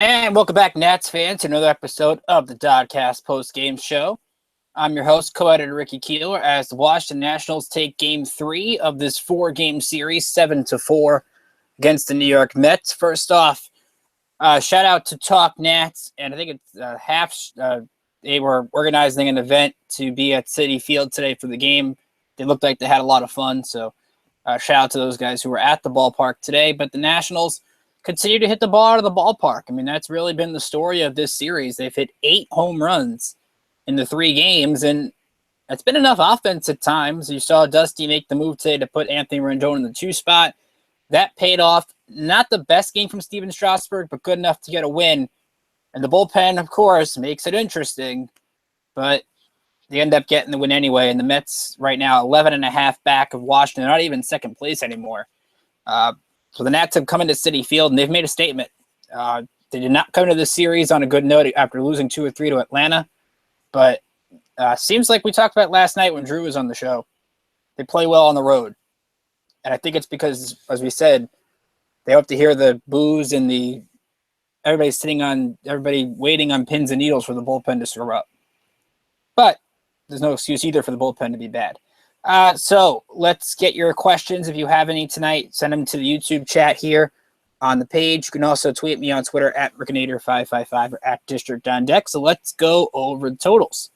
And welcome back, Nats fans, to another episode of the DoDcast Postgame Show. I'm your host, co-editor Ricky Keeler, as the Washington Nationals take Game 3 of this 4-game series, 7-4, against the New York Mets. First off, shout out to Talk Nats, and I think it's they were organizing an event to be at Citi Field today for the game. They looked like they had a lot of fun, so shout out to those guys who were at the ballpark today. But the Nationals continue to hit the ball out of the ballpark. I mean, that's really been the story of this series. They've hit 8 home runs in the 3 games, and it's been enough offense at times. You saw Dusty make the move today to put Anthony Rendon in the 2 spot. That paid off. Not the best game from Stephen Strasburg, but good enough to get a win. And the bullpen, of course, makes it interesting, but they end up getting the win anyway. And the Mets right now 11.5 back of Washington. They're not even second place anymore. So the Nats have come into Citi Field, and they've made a statement. They did not come to this series on a good note after losing 2 or 3 to Atlanta. But seems like we talked about last night when Drew was on the show. They play well on the road. And I think it's because, as we said, they hope to hear the boos and everybody waiting on pins and needles for the bullpen to screw up. But there's no excuse either for the bullpen to be bad. So let's get your questions. If you have any tonight, send them to the YouTube chat here on the page. You can also tweet me on Twitter at Rickinator555 or at District on Deck. So let's go over the totals.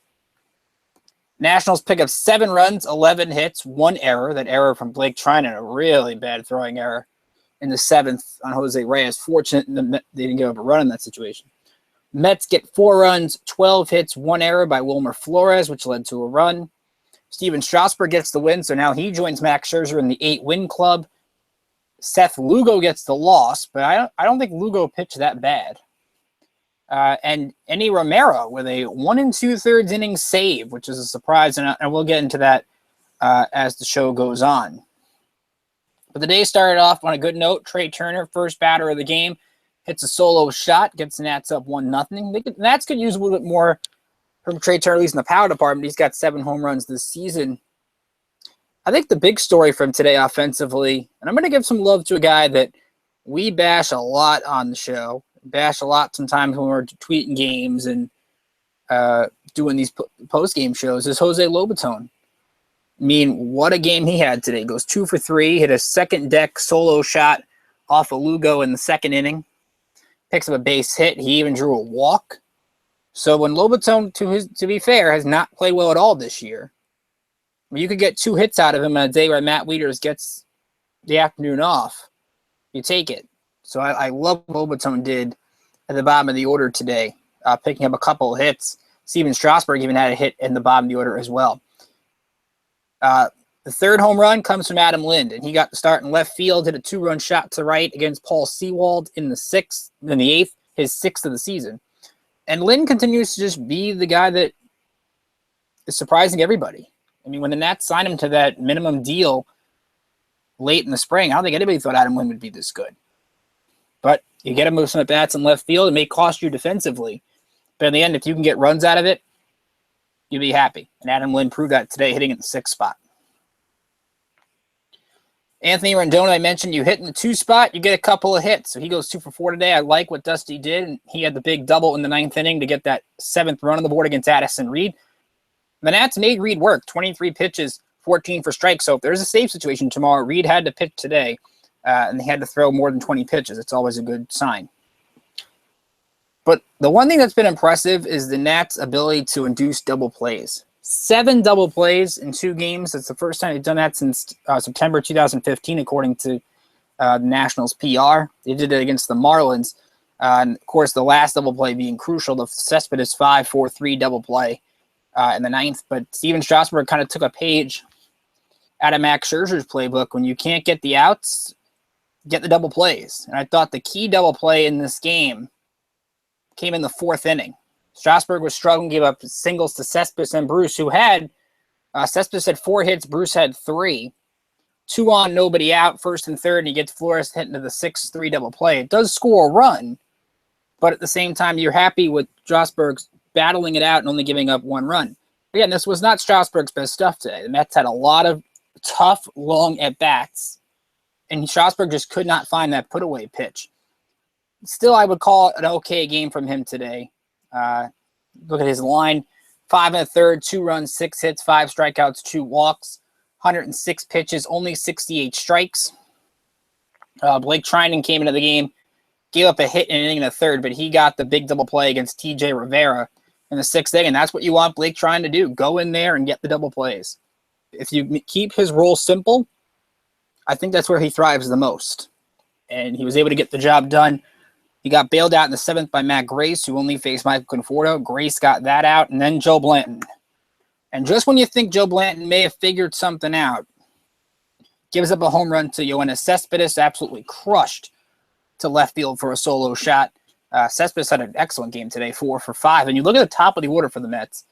Nationals pick up 7 runs, 11 hits, 1 error. That error from Blake Trinan, a really bad throwing error in the 7th on Jose Reyes. Fortunate they didn't give up a run in that situation. Mets get 4 runs, 12 hits, 1 error by Wilmer Flores, which led to a run. Stephen Strasburg gets the win, so now he joins Max Scherzer in the 8-win club. Seth Lugo gets the loss, but I don't think Lugo pitched that bad. And Enny Romero with a 1 2/3 inning save, which is a surprise, and we'll get into that as the show goes on. But the day started off on a good note. Trey Turner, first batter of the game, hits a solo shot, gets the Nats up 1-0. The Nats could use a little bit more from Trey Turner, at least in the power department. He's got 7 home runs this season. I think the big story from today offensively, and I'm going to give some love to a guy that we bash a lot on the show, bash a lot sometimes when we're tweeting games and doing these post-game shows, is Jose Lobaton. I mean, what a game he had today. Goes 2 for 3, hit a second deck solo shot off of Lugo in the 2nd inning, picks up a base hit. He even drew a walk. So when Lobaton, to be fair, has not played well at all this year, you could get 2 hits out of him on a day where Matt Wieters gets the afternoon off. You take it. So I love what Lobaton did at the bottom of the order today, picking up a couple of hits. Stephen Strasburg even had a hit in the bottom of the order as well. The 3rd home run comes from Adam Lind, and he got the start in left field, hit a 2-run shot to right against Paul Sewald in the 8th, his 6th of the season. And Lynn continues to just be the guy that is surprising everybody. I mean, when the Nats signed him to that minimum deal late in the spring, I don't think anybody thought Adam Lynn would be this good. But you get him with some at-bats in left field, it may cost you defensively. But in the end, if you can get runs out of it, you'll be happy. And Adam Lynn proved that today, hitting in the 6th spot. Anthony Rendon, I mentioned, you hit in the 2 spot, you get a couple of hits. So he goes 2 for 4 today. I like what Dusty did. And he had the big double in the 9th inning to get that 7th run on the board against Addison Reed. The Nats made Reed work. 23 pitches, 14 for strikes. So if there's a save situation tomorrow, Reed had to pitch today, and they had to throw more than 20 pitches. It's always a good sign. But the one thing that's been impressive is the Nats' ability to induce double plays. 7 double plays in 2 games. It's the first time they've done that since September 2015, according to the Nationals PR. They did it against the Marlins. And, of course, the last double play being crucial, the Cespedes 5-4-3 double play in the 9th. But Stephen Strasburg kind of took a page out of Max Scherzer's playbook. When you can't get the outs, get the double plays. And I thought the key double play in this game came in the 4th inning. Strasburg was struggling, gave up singles to Cespedes and Bruce, who had Cespedes had 4 hits, Bruce had 3. 2 on, nobody out, 1st and 3rd, and he gets Flores hit into the 6-3 double play. It does score a run, but at the same time, you're happy with Strasburg battling it out and only giving up 1 run. Again, this was not Strasburg's best stuff today. The Mets had a lot of tough, long at-bats, and Strasburg just could not find that put-away pitch. still, I would call it an okay game from him today. Look at his line. 5 1/3, 2 runs, 6 hits, 5 strikeouts, 2 walks, 106 pitches, only 68 strikes. Blake Trinan came into the game, gave up a hit in an inning and a third, but he got the big double play against TJ Rivera in the 6th inning, and that's what you want Blake Trinan to do. Go in there and get the double plays. If you keep his role simple, I think that's where he thrives the most. And he was able to get the job done. He got bailed out in the 7th by Matt Grace, who only faced Michael Conforto. Grace got that out, and then Joe Blanton. And just when you think Joe Blanton may have figured something out, gives up a home run to Yoenis Cespedes, absolutely crushed to left field for a solo shot. Cespedes had an excellent game today, 4 for 5. And you look at the top of the order for the Mets.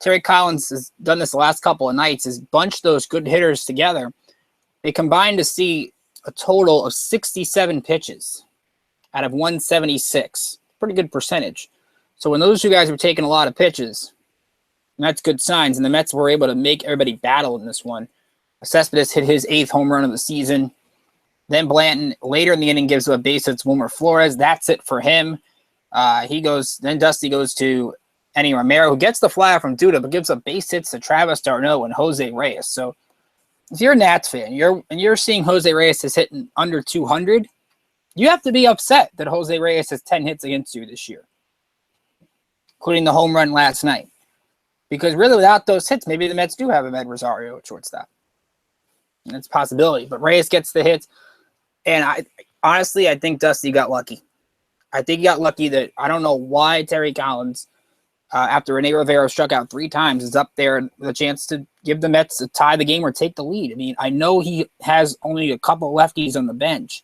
Terry Collins has done this the last couple of nights, has bunched those good hitters together. They combined to see a total of 67 pitches out of 176. Pretty good percentage. So when those two guys were taking a lot of pitches, that's good signs. And the Mets were able to make everybody battle in this one. Cespedes hit his 8th home run of the season. Then Blanton, later in the inning, gives up a base hit to Wilmer Flores. That's it for him. Then Dusty goes to Enny Romero, who gets the fly from Duda, but gives up base hits to Travis d'Arnaud and Jose Reyes. So if you're a Nats fan, you're seeing Jose Reyes is hitting under 200, you have to be upset that Jose Reyes has 10 hits against you this year, including the home run last night. Because really, without those hits, maybe the Mets do have Amed Rosario at shortstop. That's a possibility. But Reyes gets the hits. And I think Dusty got lucky. I think he got lucky that I don't know why Terry Collins, after Rene Rivera struck out 3 times, is up there with a chance to give the Mets to tie the game or take the lead. I mean, I know he has only a couple lefties on the bench.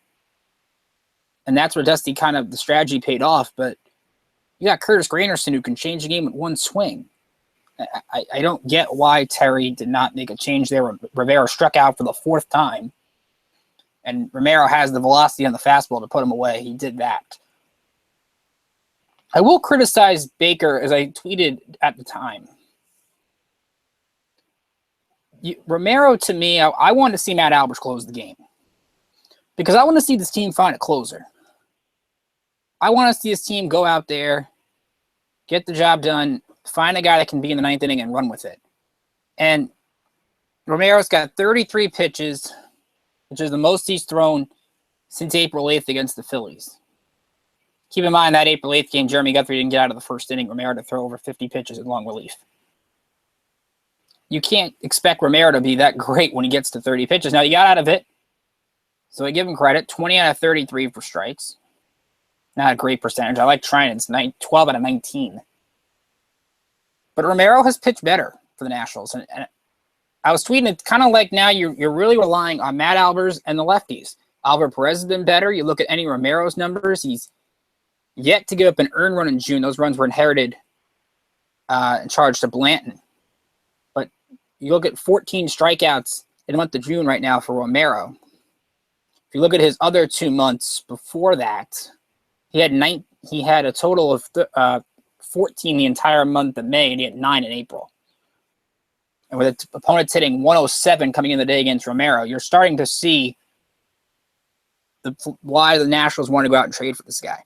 And that's where Dusty the strategy paid off. But you got Curtis Granderson, who can change the game with one swing. I don't get why Terry did not make a change there. Rivera struck out for the 4th time. And Romero has the velocity on the fastball to put him away. He did that. I will criticize Baker, as I tweeted at the time. Romero, to me, I want to see Matt Albers close the game. Because I want to see this team find a closer. I want to see this team go out there, get the job done, find a guy that can be in the 9th inning and run with it. And Romero's got 33 pitches, which is the most he's thrown since April 8th against the Phillies. Keep in mind that April 8th game, Jeremy Guthrie didn't get out of the 1st inning. Romero to throw over 50 pitches in long relief. You can't expect Romero to be that great when he gets to 30 pitches. Now, he got out of it, so I give him credit. 20 out of 33 for strikes. Not a great percentage. I like Trinan's 12 out of 19. But Romero has pitched better for the Nationals. And I was tweeting it kind of like now you're really relying on Matt Albers and the lefties. Alvaro Perez has been better. You look at Enny Romero's numbers. He's yet to give up an earned run in June. Those runs were inherited and charged to Blanton. But you look at 14 strikeouts in the month of June right now for Romero. If you look at his other 2 months before that, he had a total of 14 the entire month of May, and he had 9 in April. And with opponents hitting 107 coming in the day against Romero, you're starting to see why the Nationals want to go out and trade for this guy.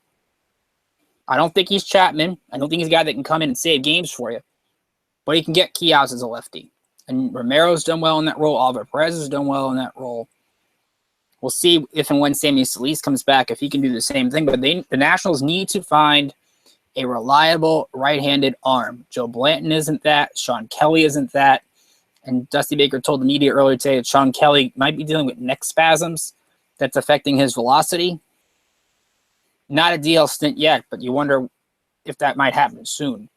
I don't think he's Chapman. I don't think he's a guy that can come in and save games for you. But he can get key outs as a lefty. And Romero's done well in that role. Alvaro Perez has done well in that role. We'll see if and when Sammy Solis comes back, if he can do the same thing. But the Nationals need to find a reliable right-handed arm. Joe Blanton isn't that. Sean Kelly isn't that. And Dusty Baker told the media earlier today that Sean Kelly might be dealing with neck spasms that's affecting his velocity. Not a DL stint yet, but you wonder if that might happen soon.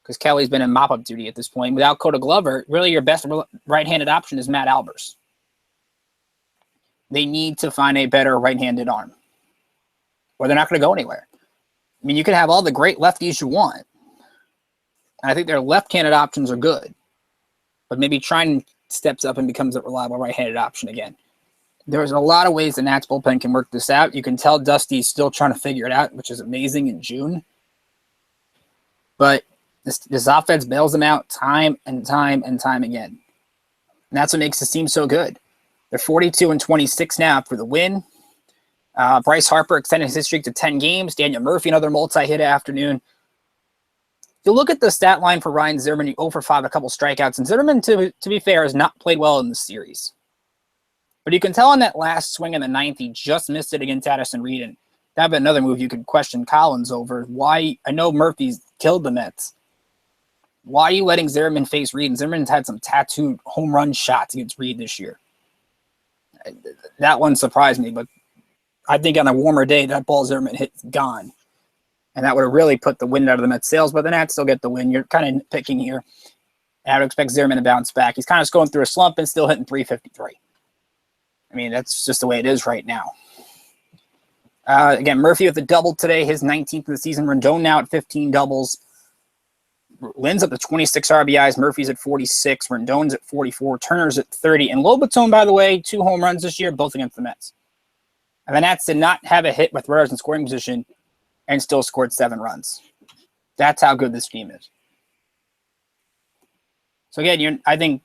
Because Kelly's been in mop-up duty at this point. Without Coda Glover, really your best right-handed option is Matt Albers. They need to find a better right-handed arm, or they're not going to go anywhere. I mean, you can have all the great lefties you want. And I think their left-handed options are good. But maybe Trinan steps up and becomes a reliable right-handed option again. There's a lot of ways the Nats bullpen can work this out. You can tell Dusty's still trying to figure it out, which is amazing in June. But this offense bails them out time and time and time again. And that's what makes this team so good. They're 42-26 now after the win. Bryce Harper extended his streak to 10 games. Daniel Murphy, another multi-hit afternoon. If you look at the stat line for Ryan Zimmerman, 0 for 5, a couple strikeouts. And Zimmerman, to be fair, has not played well in this series. But you can tell on that last swing in the ninth, he just missed it against Addison Reed. And that'd be another move you could question Collins over. Why? I know Murphy's killed the Mets. Why are you letting Zimmerman face Reed? And Zimmerman's had some tattooed home run shots against Reed this year. That one surprised me, but I think on a warmer day, that ball Zimmerman hit's gone. And that would have really put the wind out of the Mets' sails, but the Nats still get the win. You're kind of picking here. And I would expect Zimmerman to bounce back. He's kind of just going through a slump and still hitting .353. I mean, that's just the way it is right now. Again, Murphy with a double today, his 19th of the season. Rendon now at 15 doubles. Lynn's up to 26 RBIs. Murphy's at 46. Rendon's at 44. Turner's at 30. And Lobaton, by the way, 2 home runs this year, both against the Mets. And the Nats did not have a hit with runners in scoring position and still scored 7 runs. That's how good this team is. So again, I think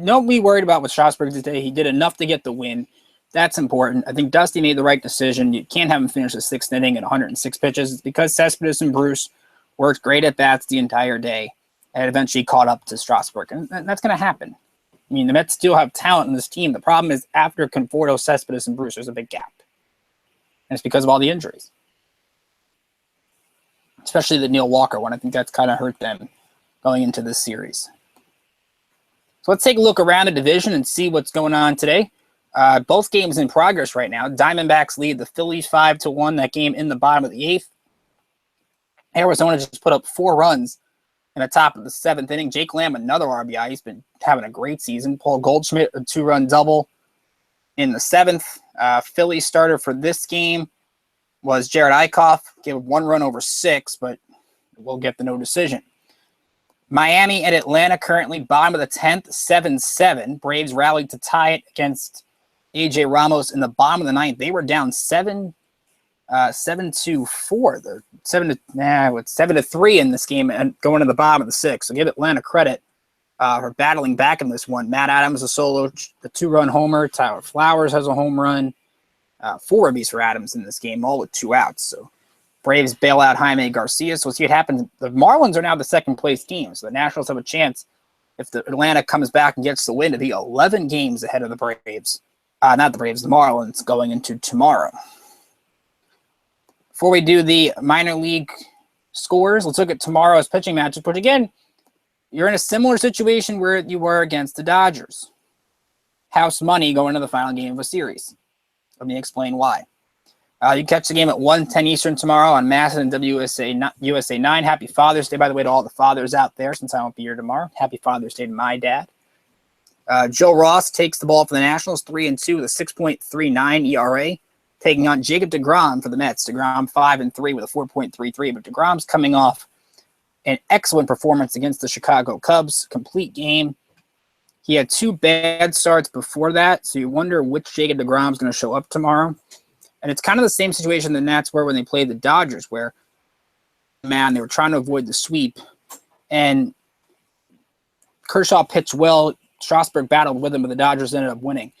don't be worried about what Strasburg today. He did enough to get the win. That's important. I think Dusty made the right decision. You can't have him finish the 6th inning at 106 pitches. It's because Cespedes and Bruce worked great at bats the entire day and eventually caught up to Strasburg. And that's going to happen. I mean, the Mets still have talent in this team. The problem is after Conforto, Cespedes, and Bruce, there's a big gap. And it's because of all the injuries. Especially the Neil Walker one. I think that's kind of hurt them going into this series. So let's take a look around the division and see what's going on today. Both games in progress right now. Diamondbacks lead the Phillies 5-1. That game in the bottom of the 8th. Arizona just put up 4 runs in the top of the 7th inning. Jake Lamb, another RBI. He's been having a great season. Paul Goldschmidt, a 2-run double in the 7th. Phillies starter for this game was Jared Eichhoff. Gave 1 run over 6, but we'll get the no decision. Miami and Atlanta currently bottom of the 10th, 7-7. Braves rallied to tie it against A.J. Ramos in the bottom of the 9th. They were down 7-4. They're 7-3 in this game and going to the bottom of the 6th. So give Atlanta credit for battling back in this one. Matt Adams, a solo, a 2-run homer. Tyler Flowers has a home run. 4 ribbies for Adams in this game, all with 2 outs. So Braves bail out Jaime Garcia. So we'll see what happens. The Marlins are now the second-place team, so the Nationals have a chance, if the Atlanta comes back and gets the win, to be 11 games ahead of the Braves. Not the Braves, the Marlins, going into tomorrow. Before we do the minor league scores, let's look at tomorrow's pitching matchup, which, again, you're in a similar situation where you were against the Dodgers. House money going into the final game of a series. Let me explain why. You can catch the game at 1:10 Eastern tomorrow on Masson and USA 9. Happy Father's Day, by the way, to all the fathers out there, since I won't be here tomorrow. Happy Father's Day to my dad. Joe Ross takes the ball for the Nationals, 3-2 with a 6.39 ERA, taking on Jacob deGrom for the Mets. deGrom 5-3 with a 4.33, but deGrom's coming off an excellent performance against the Chicago Cubs. Complete game. He had 2 bad starts before that, so you wonder which Jacob deGrom's going to show up tomorrow. And it's kind of the same situation the Nats were when they played the Dodgers, where, man, they were trying to avoid the sweep. And Kershaw pitched well. Strasburg battled with him, but the Dodgers ended up winning.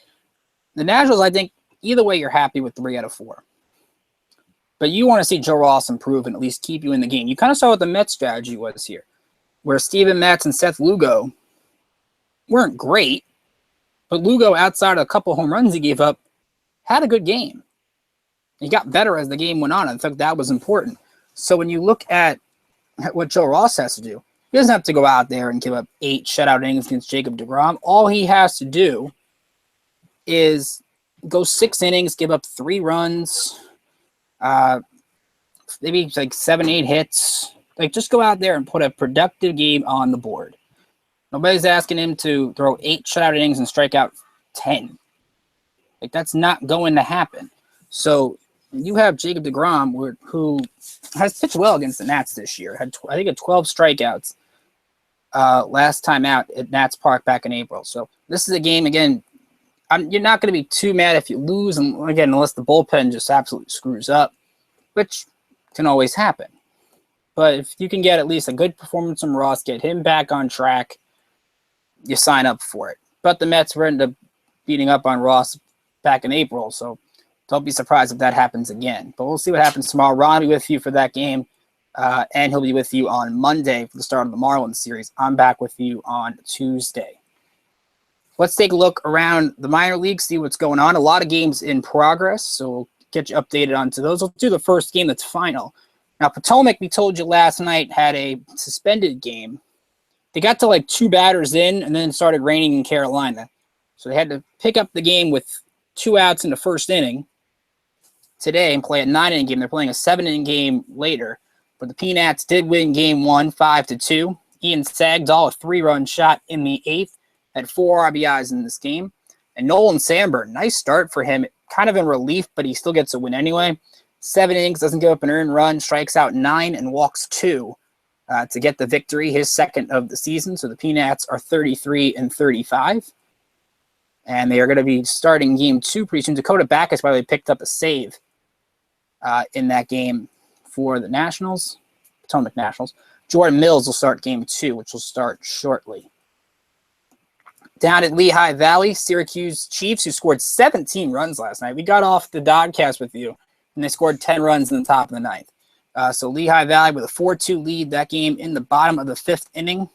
The Nationals, I think, either way, you're happy with 3 out of 4. But you want to see Joe Ross improve and at least keep you in the game. You kind of saw what the Mets' strategy was here, where Steven Matz and Seth Lugo weren't great, but Lugo, outside of a couple home runs he gave up, had a good game. He got better as the game went on. I think that was important. So when you look at what Joe Ross has to do, he doesn't have to go out there and give up 8 shutout innings against Jacob deGrom. All he has to do is go 6 innings, give up 3 runs, maybe like 7-8 hits. Like, just go out there and put a productive game on the board. Nobody's asking him to throw 8 shutout innings and strike out 10. Like, that's not going to happen. So you have Jacob deGrom, who has pitched well against the Nats this year. Had I think 12 strikeouts last time out at Nats Park back in April. So this is a game, again, you're not going to be too mad if you lose, and again, unless the bullpen just absolutely screws up, which can always happen. But if you can get at least a good performance from Ross, get him back on track, you sign up for it. But the Mets were ended up beating up on Ross back in April, so Don't be surprised if that happens again. But we'll see what happens tomorrow. Ron will be with you for that game, and he'll be with you on Monday for the start of the Marlins series. I'm back with you on Tuesday. Let's take a look around the minor leagues, see what's going on. A lot of games in progress, so we'll get you updated onto those. We'll do the first game that's final. Now, Potomac, we told you last night, had a suspended game. They got to like 2 batters in, and then it started raining in Carolina. So they had to pick up the game with 2 outs in the first inning today and play a 9-inning game. They're playing a 7-inning game later. But the Peanuts did win game 1, 5-2. Ian Sagdahl, a 3-run shot in the 8th, had 4 RBIs in this game. And Nolan Sandberg, nice start for him. Kind of in relief, but he still gets a win anyway. 7 innings, doesn't give up an earned run, strikes out 9 and walks 2 to get the victory, his second of the season. So the Peanuts are 33-35. And they are going to be starting game 2 pretty soon. Dakota Backus, by the way, picked up a save in that game for the Nationals, Potomac Nationals. Jordan Mills will start game 2, which will start shortly. Down at Lehigh Valley, Syracuse Chiefs, who scored 17 runs last night. We got off the DoDcast with you, and they scored 10 runs in the top of the 9th. So Lehigh Valley with a 4-2 lead, that game in the bottom of the 5th inning.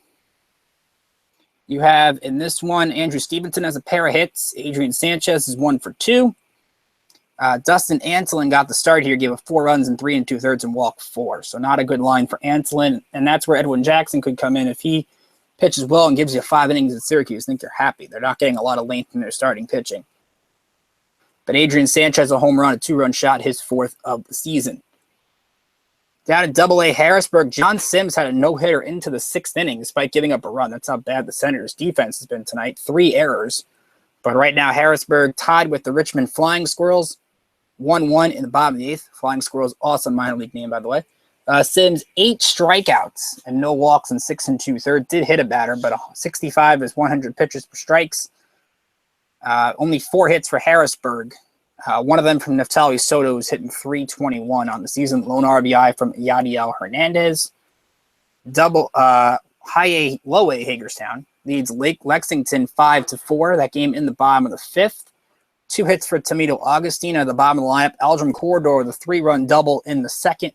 You have in this one, Andrew Stevenson has a pair of hits. Adrian Sanchez is 1 for 2. Dustin Antolin got the start here, gave up 4 runs in 3 2/3 and walked 4. So not a good line for Antolin, and that's where Edwin Jackson could come in if he pitches well and gives you 5 innings at Syracuse. I think they're happy. They're not getting a lot of length in their starting pitching. But Adrian Sanchez, a home run, a 2-run shot, his 4th of the season. Down at AA Harrisburg, John Sims had a no-hitter into the 6th inning despite giving up a run. That's how bad the Senators' defense has been tonight. 3 errors. But right now, Harrisburg tied with the Richmond Flying Squirrels. 1-1 in the bottom of the 8th. Flying Squirrels, awesome minor league name, by the way. Sims, 8 strikeouts and no walks in 6 2/3. Did hit a batter, but 65 is 100 pitches per strikes. Only 4 hits for Harrisburg. One of them from Neftali Soto, who's hitting .321 on the season. Lone RBI from Yadiel Hernandez. Low A Hagerstown leads Lake Lexington 5-4. That game in the bottom of the 5th. 2 hits for Tomito Augustine at the bottom of the lineup. Aldrin Corridor with a 3-run double in the 2nd.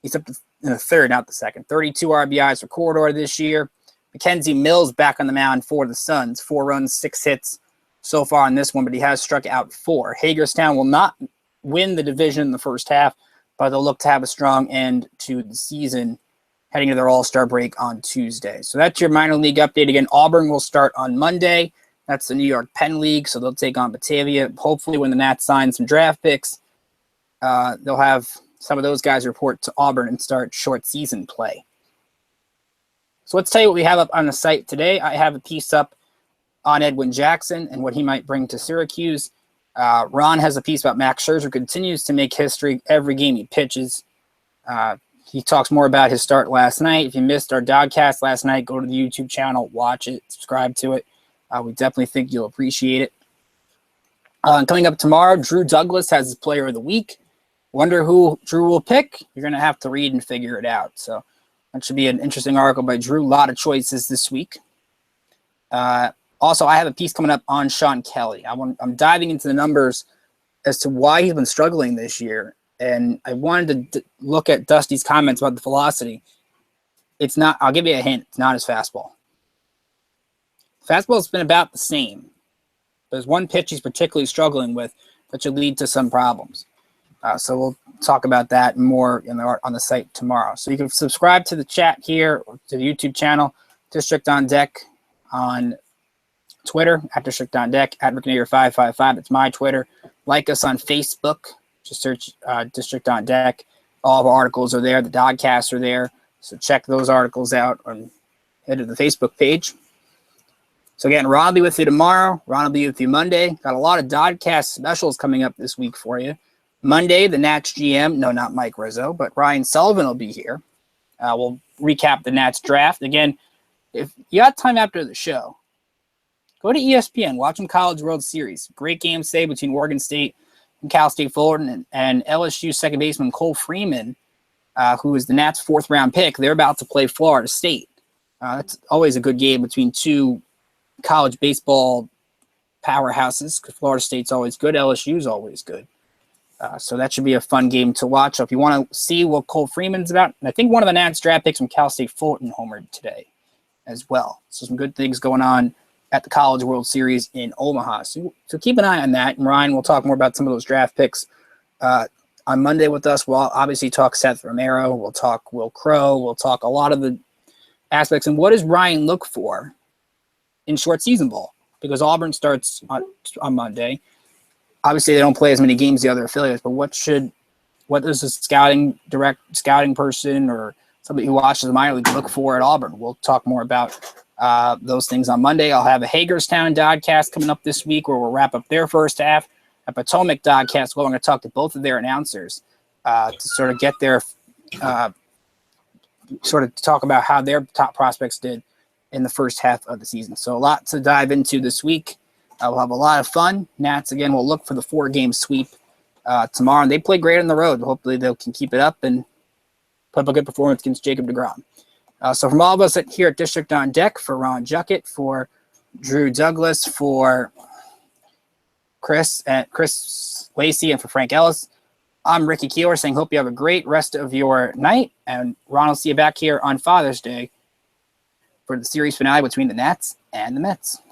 He's up in the 3rd, not the 2nd. 32 RBIs for Corridor this year. Mackenzie Mills back on the mound for the Suns. 4 runs, 6 hits so far on this one, but he has struck out 4. Hagerstown will not win the division in the first half, but they'll look to have a strong end to the season heading to their All-Star break on Tuesday. So that's your minor league update. Again, Auburn will start on Monday. That's the New York Penn League, so they'll take on Batavia. Hopefully when the Nats sign some draft picks, they'll have some of those guys report to Auburn and start short season play. So let's tell you what we have up on the site today. I have a piece up on Edwin Jackson and what he might bring to Syracuse. Ron has a piece about Max Scherzer, continues to make history every game he pitches. He talks more about his start last night. If you missed our DoDcast last night, go to the YouTube channel, watch it, subscribe to it. We definitely think you'll appreciate it. Coming up tomorrow, Drew Douglas has his Player of the Week. Wonder who Drew will pick? You're going to have to read and figure it out. So that should be an interesting article by Drew. A lot of choices this week. Also, I have a piece coming up on Sean Kelly. I'm diving into the numbers as to why he's been struggling this year. And I wanted to look at Dusty's comments about the velocity. It's not, I'll give you a hint, it's not his fastball. Fastball's been about the same. There's one pitch he's particularly struggling with that should lead to some problems. So we'll talk about that more on the site tomorrow. So you can subscribe to the chat here or to the YouTube channel, District on Deck on Twitter, at District on Deck, at Rickinator555. It's my Twitter. Like us on Facebook. Just search District on Deck. All of our articles are there. The DoDcasts are there. So check those articles out or head to the Facebook page. So again, Ron will be with you tomorrow. Ron will be with you Monday. Got a lot of DoDcast specials coming up this week for you. Monday, the Nats GM, no, not Mike Rizzo, but Ryan Sullivan will be here. We'll recap the Nats draft. Again, if you got time after the show, go to ESPN, watch some College World Series. Great game today between Oregon State and Cal State Fullerton and LSU second baseman Cole Freeman, who is the Nats' 4th-round pick. They're about to play Florida State. That's always a good game between two college baseball powerhouses because Florida State's always good, LSU's always good. So that should be a fun game to watch. So if you want to see what Cole Freeman's about, and I think one of the Nats draft picks from Cal State Fulton homered today as well. So some good things going on at the College World Series in Omaha. So keep an eye on that. And Ryan will talk more about some of those draft picks on Monday with us. We'll obviously talk Seth Romero. We'll talk Will Crow. We'll talk a lot of the aspects. And what does Ryan look for in short season ball? Because Auburn starts on Monday. Obviously, they don't play as many games as the other affiliates, but what does a direct scouting person or somebody who watches the minor league look for at Auburn? We'll talk more about those things on Monday. I'll have a Hagerstown DoDcast coming up this week where we'll wrap up their first half. A Potomac DoDcast where I'm going to talk to both of their announcers to sort of get their sort of talk about how their top prospects did in the first half of the season. So a lot to dive into this week. We'll have a lot of fun. Nats, again, will look for the 4-game sweep tomorrow. And they play great on the road. Hopefully they can keep it up and put up a good performance against Jacob deGrom. So from all of us here at District on Deck, for Ron Juckett, for Drew Douglas, for Chris Lacey, and for Frank Ellis, I'm Ricky Keeler saying hope you have a great rest of your night. And Ron will see you back here on Father's Day for the series finale between the Nats and the Mets.